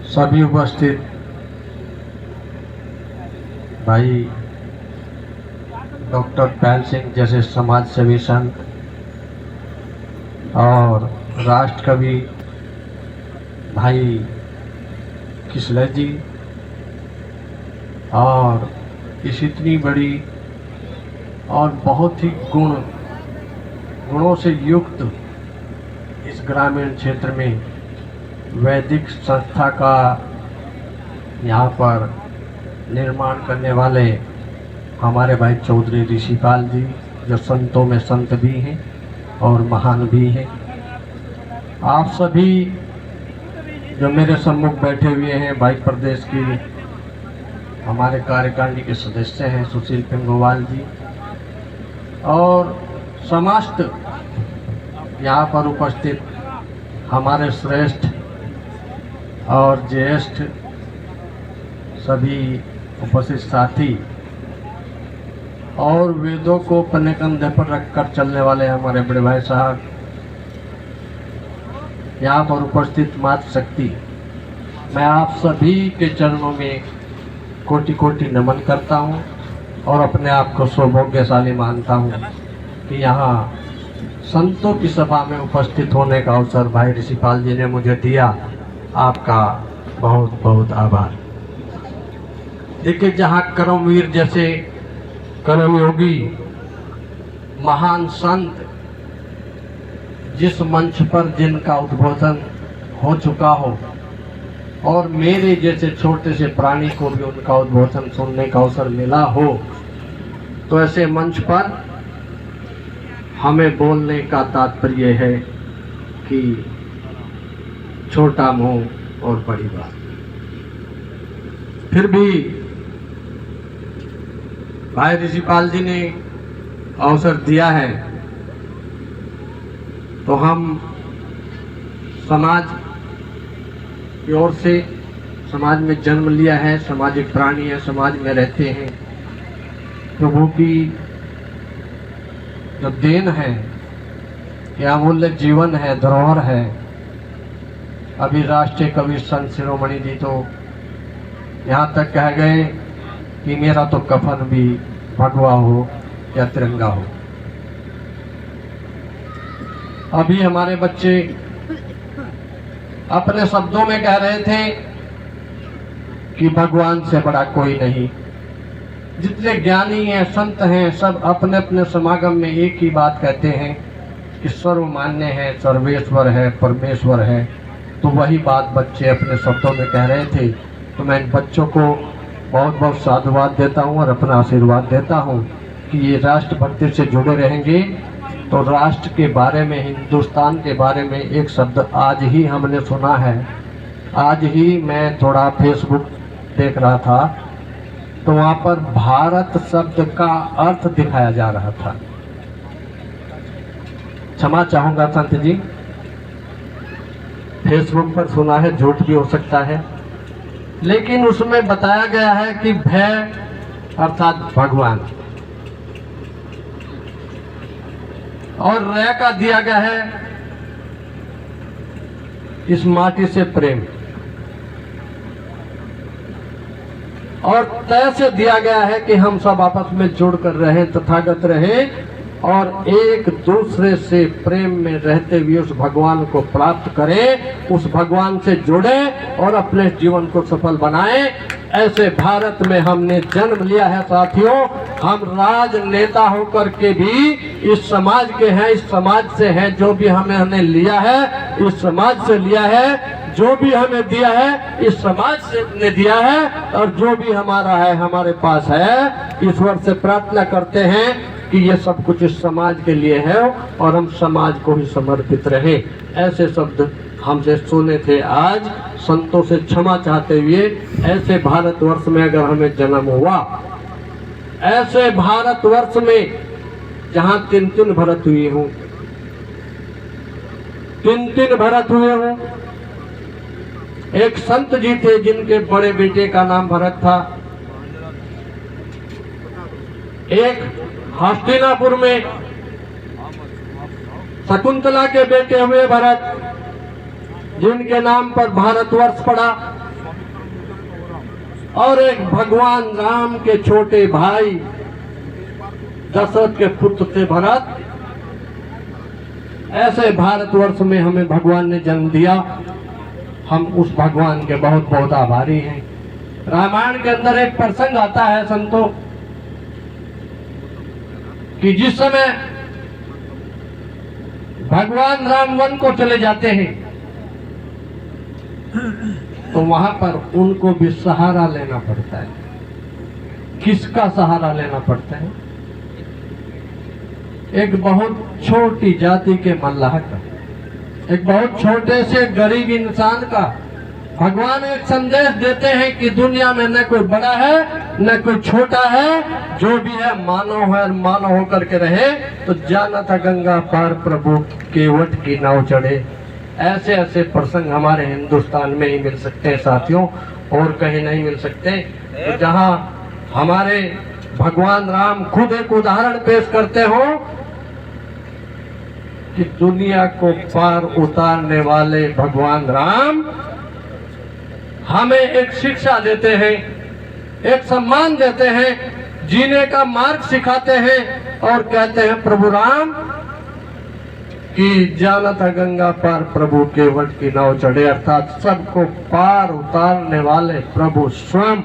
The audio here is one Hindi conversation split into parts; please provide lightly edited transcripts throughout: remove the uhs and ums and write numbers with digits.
सभी उपस्थित भाई डॉक्टर बैल सिंह जैसे समाज सेवी संत और राष्ट्र कवि भाई किसले जी और इस इतनी बड़ी और बहुत ही गुणों से युक्त इस ग्रामीण क्षेत्र में वैदिक संस्था का यहाँ पर निर्माण करने वाले हमारे भाई चौधरी ऋषिपाल जी, जो संतों में संत भी हैं और महान भी हैं। आप सभी जो मेरे सम्मुख बैठे हुए हैं, भाई प्रदेश की हमारे कार्यकारिणी के सदस्य हैं सुशील पिंगोवाल जी, और समस्त यहाँ पर उपस्थित हमारे श्रेष्ठ और ज्येष्ठ सभी उपस्थित साथी और वेदों को अपने कंधे पर रखकर चलने वाले हमारे बड़े भाई साहब, यहाँ पर उपस्थित मातृशक्ति, मैं आप सभी के चरणों में कोटि कोटि नमन करता हूँ और अपने आप को सौभाग्यशाली मानता हूँ कि यहाँ संतों की सभा में उपस्थित होने का अवसर भाई ऋषिपाल जी ने मुझे दिया। आपका बहुत बहुत आभार। देखिए, जहाँ कर्मवीर जैसे कर्मयोगी महान संत जिस मंच पर जिनका उद्बोधन हो चुका हो और मेरे जैसे छोटे से प्राणी को भी उनका उद्बोधन सुनने का अवसर मिला हो, तो ऐसे मंच पर हमें बोलने का तात्पर्य है कि छोटा मुंह और बड़ी बात। फिर भी भाई ऋषिपाल जी ने अवसर दिया है तो हम समाज की ओर से, समाज में जन्म लिया है, सामाजिक प्राणी है, समाज में रहते हैं, प्रभु की जो देन है, यह अमूल्य जीवन है, धरोहर है। अभी राष्ट्रीय कवि संत शिरोमणि जी तो यहाँ तक कह गए कि मेरा तो कफन भी भगवा हो या तिरंगा हो। अभी हमारे बच्चे अपने शब्दों में कह रहे थे कि भगवान से बड़ा कोई नहीं। जितने ज्ञानी हैं, संत हैं, सब अपने अपने समागम में एक ही बात कहते हैं कि सर्वमान्य है, सर्वेश्वर है, परमेश्वर है। तो वही बात बच्चे अपने शब्दों में कह रहे थे। तो मैं इन बच्चों को बहुत बहुत साधुवाद देता हूँ और अपना आशीर्वाद देता हूँ कि ये राष्ट्रभक्ति से जुड़े रहेंगे। तो राष्ट्र के बारे में, हिंदुस्तान के बारे में एक शब्द आज ही हमने सुना है। आज ही मैं थोड़ा फेसबुक देख रहा था तो वहाँ पर भारत शब्द का अर्थ दिखाया जा रहा था। क्षमा चाहूँगा संत जी, फेसबुक पर सुना है, झूठ भी हो सकता है, लेकिन उसमें बताया गया है कि भय अर्थात भगवान, और रे का दिया गया है इस माटी से प्रेम, और तय से दिया गया है कि हम सब आपस में जुड़कर रहें, तथागत रहें और एक दूसरे से प्रेम में रहते हुए उस भगवान को प्राप्त करें, उस भगवान से जुड़े और अपने जीवन को सफल बनाएं। ऐसे भारत में हमने जन्म लिया है साथियों। हम राजनेता होकर के भी इस समाज के हैं, इस समाज से हैं। जो भी हमने लिया है इस समाज से लिया है, जो भी हमें दिया है इस समाज से ने दिया है, और जो भी हमारा है हमारे पास है। ईश्वर से प्रार्थना करते हैं कि ये सब कुछ इस समाज के लिए है और हम समाज को ही समर्पित रहे। ऐसे शब्द हमसे सुने थे। आज संतों से क्षमा चाहते हुए, ऐसे भारतवर्ष में अगर हमें जन्म हुआ, ऐसे भारतवर्ष में जहाँ तीन तीन भरत हुए हूँ, तीन भरत हुए हूँ। एक संत जी थे जिनके बड़े बेटे का नाम भरत था। एक हस्तिनापुर में शकुंतला के बेटे हुए भरत, जिनके नाम पर भारतवर्ष पड़ा। और एक भगवान राम के छोटे भाई दशरथ के पुत्र थे भरत। ऐसे भारतवर्ष में हमें भगवान ने जन्म दिया, हम उस भगवान के बहुत बहुत आभारी हैं। रामायण के अंदर एक प्रसंग आता है संतों कि जिस समय भगवान राम वन को चले जाते हैं तो वहां पर उनको भी सहारा लेना पड़ता है। किसका सहारा लेना पड़ता है? एक बहुत छोटी जाति के मल्लाह का, एक बहुत छोटे से गरीब इंसान का भगवान एक संदेश देते हैं कि दुनिया में न कोई बड़ा है न कोई छोटा है, जो भी है मानव है और मानव होकर के रहे। तो जाना था गंगा पार प्रभु केवट की नाव चढ़े। ऐसे ऐसे प्रसंग हमारे हिंदुस्तान में ही मिल सकते हैं साथियों, और कहीं नहीं मिल सकते। तो जहाँ हमारे भगवान राम खुद एक उदाहरण पेश करते हो कि दुनिया को पार उतारने वाले भगवान राम हमें एक शिक्षा देते हैं, एक सम्मान देते हैं, जीने का मार्ग सिखाते हैं और कहते हैं प्रभु राम कि जाना था गंगा पार प्रभु केवट की नाव चढ़े। अर्थात सबको पार उतारने वाले प्रभु स्वयं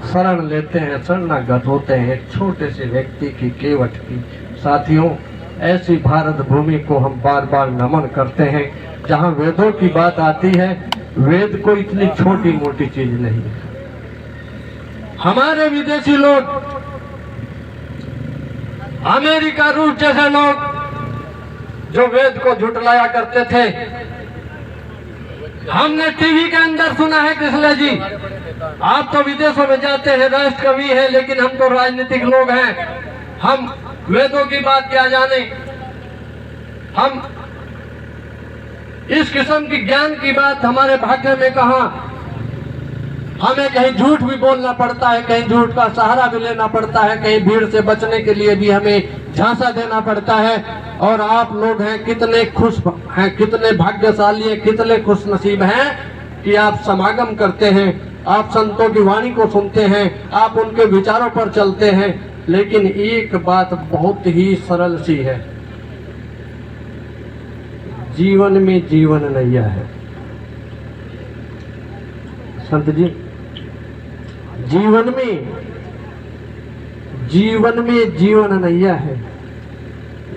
शरण लेते हैं, शरणागत होते हैं एक छोटे से व्यक्ति की, केवट की। साथियों, ऐसी भारत भूमि को हम बार बार नमन करते हैं। जहाँ वेदों की बात आती है, वेद को इतनी छोटी मोटी चीज नहीं है। हमारे विदेशी लोग, अमेरिका रूस जैसे लोग जो वेद को झुटलाया करते थे, हमने टीवी के अंदर सुना है कृष्ण जी, आप तो विदेशों में जाते हैं, राष्ट्र कवि है, लेकिन हम तो राजनीतिक लोग हैं, हम वेदों की बात क्या जाने। हम इस किस्म की ज्ञान की बात हमारे भाग्य में कहां। हमें कहीं झूठ भी बोलना पड़ता है, कहीं झूठ का सहारा भी लेना पड़ता है, कहीं भीड़ से बचने के लिए भी हमें झांसा देना पड़ता है। और आप लोग हैं कितने खुश हैं, कितने भाग्यशाली हैं, कितने खुश नसीब हैं कि आप समागम करते हैं, आप संतों की वाणी को सुनते हैं, आप उनके विचारों पर चलते हैं। लेकिन एक बात बहुत ही सरल सी है, जीवन में जीवन नैया है। संत जी, जीवन में जीवन नैया है।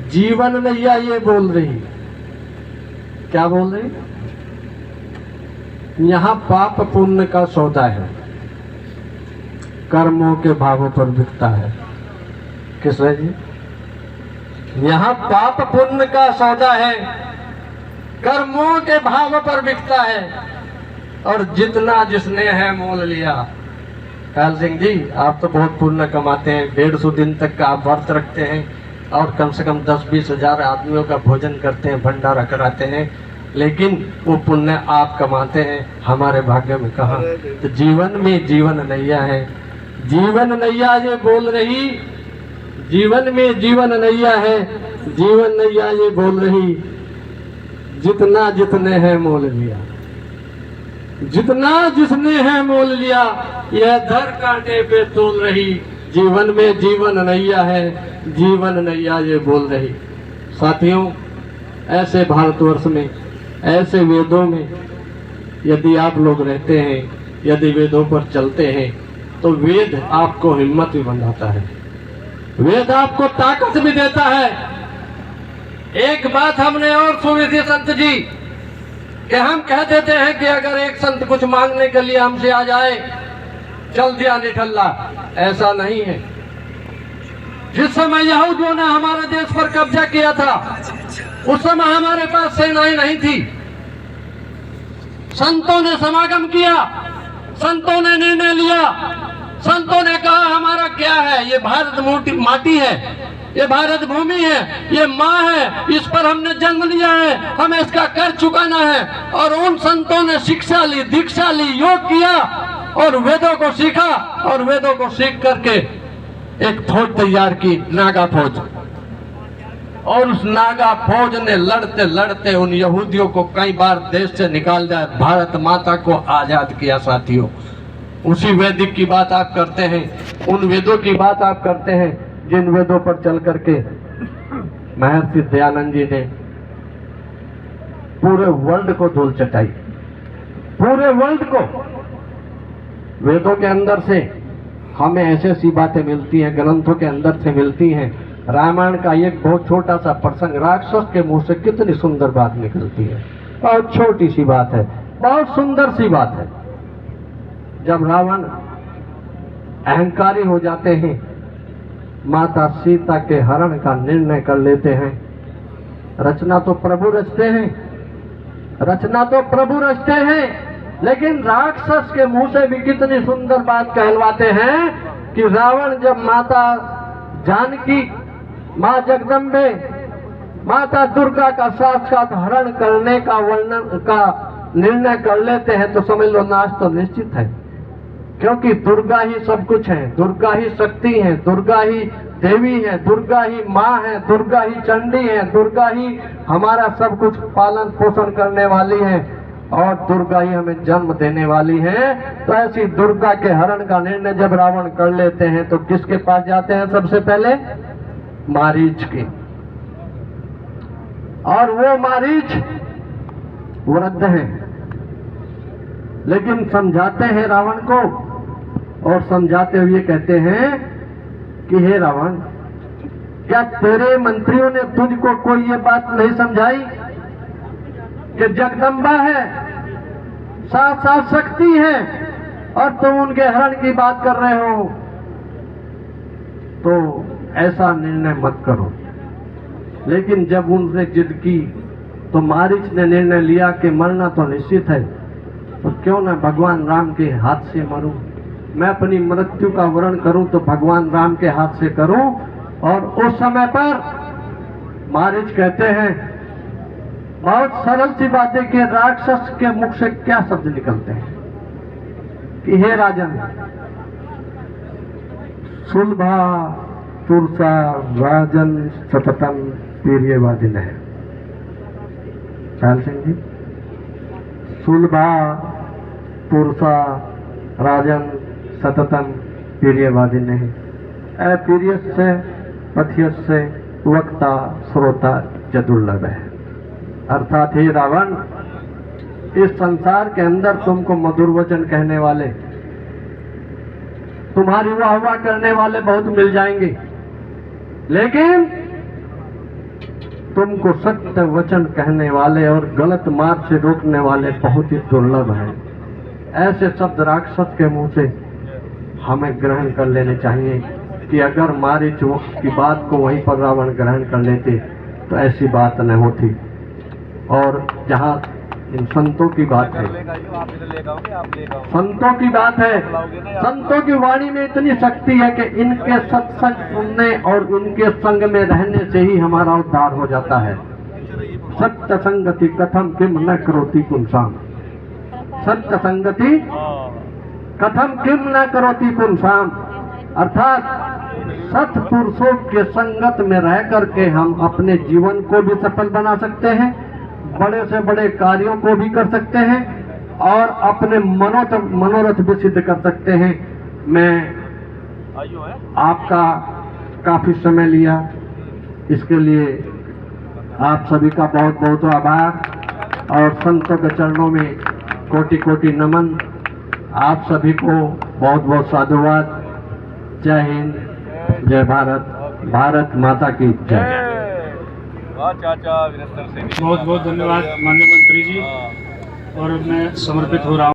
जीवन नैया ये बोल रही, क्या बोल रही? यहाँ पाप पुण्य का सौदा है, कर्मों के भावों पर बिकता है। किस है जी? यहाँ पाप पुण्य का सौदा है, कर्मों के भाव पर बिकता है, और जितना जिसने है मोल लिया। काल सिंह जी, आप तो बहुत पुण्य कमाते हैं, 150 दिन तक का आप व्रत रखते हैं और कम से कम 10-20 हजार आदमियों का भोजन करते हैं, भंडारा कराते हैं, लेकिन वो पुण्य आप कमाते हैं, हमारे भाग्य में कहाँ। तो जीवन में जीवन नैया है, जीवन नैया ये बोल रही, जीवन में जीवन नैया है, जीवन नैया ये बोल रही, जितना जितने हैं मोल लिया, जितना जिसने है मोल लिया, यह धर कांटे पे तोल रही। जीवन में जीवन नैया है, जीवन नैया ये बोल रही। साथियों, ऐसे भारतवर्ष में, ऐसे वेदों में यदि आप लोग रहते हैं, यदि वेदों पर चलते हैं, तो वेद आपको हिम्मत भी बनाता है, वेद आपको ताकत भी देता है। एक बात हमने और सुनी थी संत जी, कि हम कह देते हैं कि अगर एक संत कुछ मांगने के लिए हमसे आ जाए, चल दिया निठल्ला। ऐसा नहीं है। जिस समय यहूदियों ने हमारे देश पर कब्जा किया था, उस समय हमारे पास सेनाएं नहीं थी। संतों ने समागम किया, संतों ने निर्णय लिया, संतों ने कहा हमारा क्या है, ये भारत माटी है, ये भारत भूमि है, ये माँ है, इस पर हमने जन्म लिया है, हमें इसका कर चुकाना है। और उन संतों ने शिक्षा ली, दीक्षा ली, योग किया और वेदों को सीखा, और वेदों को सीख करके एक फौज तैयार की, नागा फौज। और उस नागा फौज ने लड़ते लड़ते उन यहूदियों को कई बार देश से निकाल दिया, भारत माता को आजाद किया। साथियों, उसी वैदिक की बात आप करते हैं, उन वेदों की बात आप करते हैं जिन वेदों पर चल करके महर्षि दयानंद जी ने पूरे वर्ल्ड को धूल चटाई, पूरे वर्ल्ड को। वेदों के अंदर से हमें ऐसी ऐसी बातें मिलती हैं, ग्रंथों के अंदर से मिलती हैं। रामायण का एक बहुत छोटा सा प्रसंग, राक्षस के मुंह से कितनी सुंदर बात निकलती है। बहुत छोटी सी बात है, बहुत सुंदर सी बात है। जब रावण अहंकारी हो जाते हैं, माता सीता के हरण का निर्णय कर लेते हैं। रचना तो प्रभु रचते हैं, रचना तो प्रभु रचते हैं, लेकिन राक्षस के मुंह से भी कितनी सुंदर बात कहलवाते हैं कि रावण जब माता जानकी, मां जगदम्बे, माता दुर्गा का साक्षात हरण करने का वर्णन का निर्णय कर लेते हैं तो समझ लो नाश तो निश्चित है। क्योंकि दुर्गा ही सब कुछ है, दुर्गा ही शक्ति है, दुर्गा ही देवी है, दुर्गा ही माँ है, दुर्गा ही चंडी है, दुर्गा ही हमारा सब कुछ पालन पोषण करने वाली है और दुर्गा ही हमें जन्म देने वाली है। तो ऐसी दुर्गा के हरण का निर्णय जब रावण कर लेते हैं तो किसके पास जाते हैं? सबसे पहले मारीच के। और वो मारीच वृद्ध है, लेकिन समझाते हैं रावण को, और समझाते हुए कहते हैं कि हे रावण, क्या तेरे मंत्रियों ने तुझको कोई ये बात नहीं समझाई कि जगदम्बा है, साथ साथ शक्ति है, और तुम उनके हरण की बात कर रहे हो? तो ऐसा निर्णय मत करो। लेकिन जब उनने जिद की तो मारीच ने निर्णय लिया कि मरना तो निश्चित है, तो क्यों ना भगवान राम के हाथ से मरूं। मैं अपनी मृत्यु का वर्ण करूं तो भगवान राम के हाथ से करूं। और उस समय पर मारीच कहते हैं, बहुत सरल सी बात है कि राक्षस के मुख से क्या शब्द निकलते हैं कि हे राजन, सुलभा पुरुषा राजन सततम वीर्यवादिन है। ख्याल सिंह जी, सुलभा पुरुषा राजन सततम वीर्यवादिन है। अप्रियस्य पथ्यस्य वक्ता श्रोता च दुर्लभ है। अर्थात हे रावण, इस संसार के अंदर तुमको मधुर वचन कहने वाले, तुम्हारी वाह करने वाले बहुत मिल जाएंगे, लेकिन तुमको सत्य वचन कहने वाले और गलत मार्ग से रोकने वाले बहुत ही दुर्लभ हैं। ऐसे शब्द राक्षस के मुंह से हमें ग्रहण कर लेने चाहिए कि अगर मारीच की बात को वहीं पर रावण ग्रहण कर लेते तो ऐसी बात न होती। और जहाँ इन संतों की बात है, संतों की बात है, संतों की वाणी में इतनी शक्ति है कि इनके सत्संग सुनने और इनके संग में रहने से ही हमारा उद्धार हो जाता है। सत्य संगति कथम किम न करोति पुंसाम, सत्य संगति कथम किम न करोति पुंसाम। अर्थात सत्पुरुषों के संगत में रह करके हम अपने जीवन को भी सफल बना सकते हैं, बड़े से बड़े कार्यों को भी कर सकते हैं और अपने मनोरथ भी सिद्ध कर सकते हैं। मैं आपका काफी समय लिया, इसके लिए आप सभी का बहुत बहुत आभार और संतों के चरणों में कोटि कोटि नमन। आप सभी को बहुत बहुत साधुवाद। जय हिंद, जय भारत, भारत माता की जय। चाचा वीरेंद्र सिंह, बहुत बहुत धन्यवाद माननीय मंत्री जी। और मैं समर्पित हो रहा हूँ।